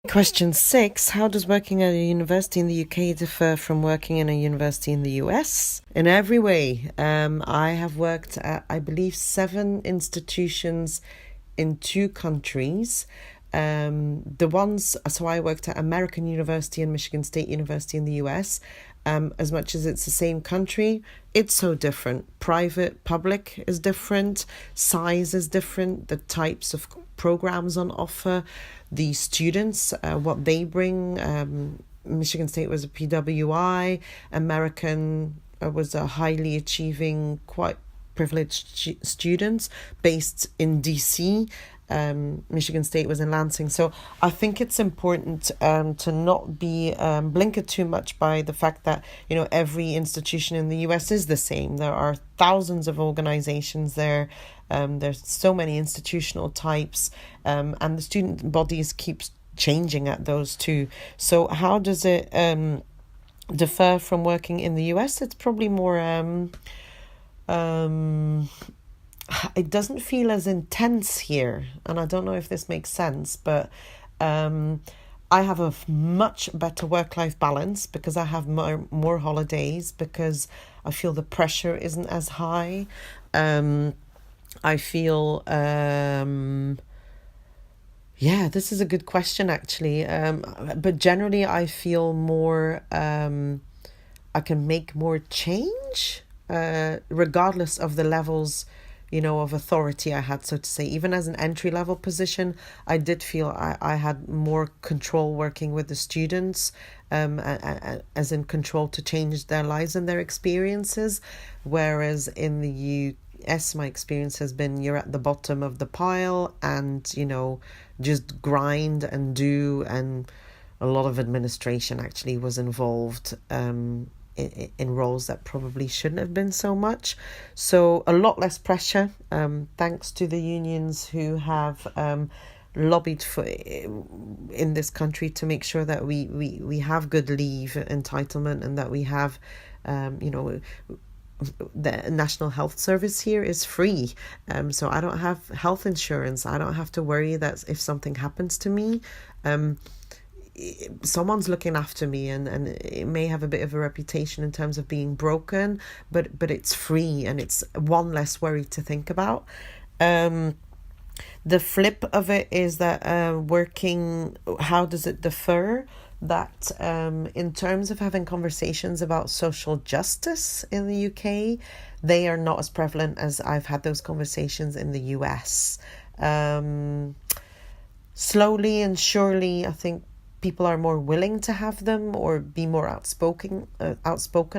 Question 6. How does working at a university in the UK differ from working in a university in the US? In every way. I have worked at, I believe, 7 institutions in 2 countries. So I worked at American University and Michigan State University in the US. As much as it's the same country, it's so different. Private, public is different, size is different, the types of programs on offer, the students, what they bring. Michigan State was a PWI, American was a highly achieving, quite privileged students based in DC. Michigan State was in Lansing. So I think it's important to not be blinkered too much by the fact that, every institution in the US is the same. There are thousands of organizations there. There's so many institutional types, and the student bodies keeps changing at those too. So how does it differ from working in the US? It's probably more it doesn't feel as intense here, and I don't know if this makes sense, but I have a much better work-life balance because I have more holidays, because I feel the pressure isn't as high. I feel this is a good question actually, but generally I feel more I can make more change regardless of the levels of authority I had, so to say. Even as an entry-level position, I did feel I had more control working with the students, as in control to change their lives and their experiences. Whereas in the US, my experience has been you're at the bottom of the pile and, just grind and do, and a lot of administration actually was involved in roles that probably shouldn't have been so much. So a lot less pressure, thanks to the unions who have lobbied for in this country to make sure that we have good leave entitlement, and that we have, the National Health Service here is free. So I don't have health insurance. I don't have to worry that if something happens to me, someone's looking after me, and it may have a bit of a reputation in terms of being broken, but it's free, and it's one less worry to think about. The flip of it is that how does it differ? That in terms of having conversations about social justice in the UK, they are not as prevalent as I've had those conversations in the US. Slowly and surely, I think people are more willing to have them or be more outspoken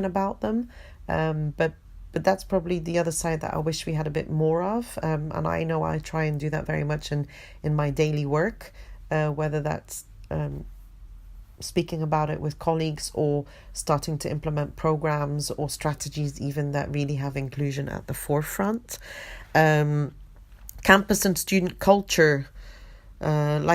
about them. But that's probably the other side that I wish we had a bit more of. And I know I try and do that very much in my daily work, whether that's speaking about it with colleagues or starting to implement programs or strategies even that really have inclusion at the forefront. Campus and student culture, there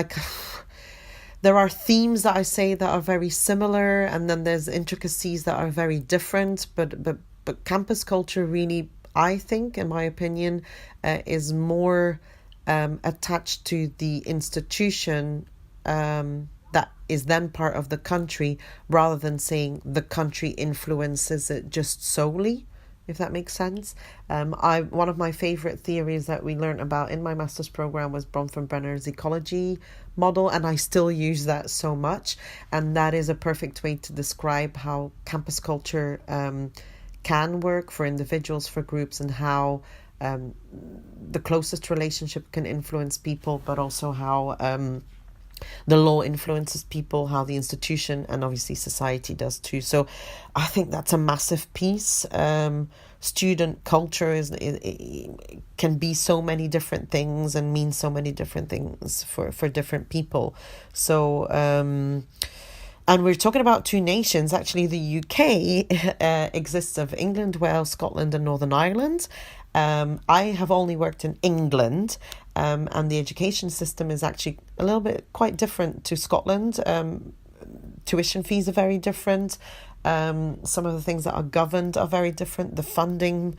are themes that I say that are very similar, and then there's intricacies that are very different. But campus culture really, I think, in my opinion, is more attached to the institution that is then part of the country, rather than saying the country influences it just solely, if that makes sense. One of my favorite theories that we learned about in my master's program was Bronfenbrenner's ecology model, and I still use that so much. And that is a perfect way to describe how campus culture can work for individuals, for groups, and how the closest relationship can influence people, but also how the law influences people, how the institution and obviously society does too. So I think that's a massive piece. Student culture can be so many different things and mean so many different things for different people. So and we're talking about 2 nations. Actually, the UK exists of England, Wales, Scotland and Northern Ireland. I have only worked in England, and the education system is actually a little bit quite different to Scotland. Tuition fees are very different. Some of the things that are governed are very different. The funding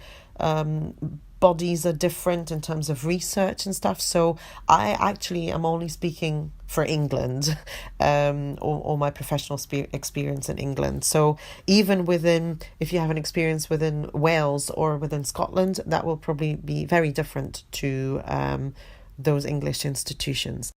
bodies are different in terms of research and stuff. So I actually am only speaking for England, or my professional experience in England. So even within, if you have an experience within Wales or within Scotland, that will probably be very different to those English institutions.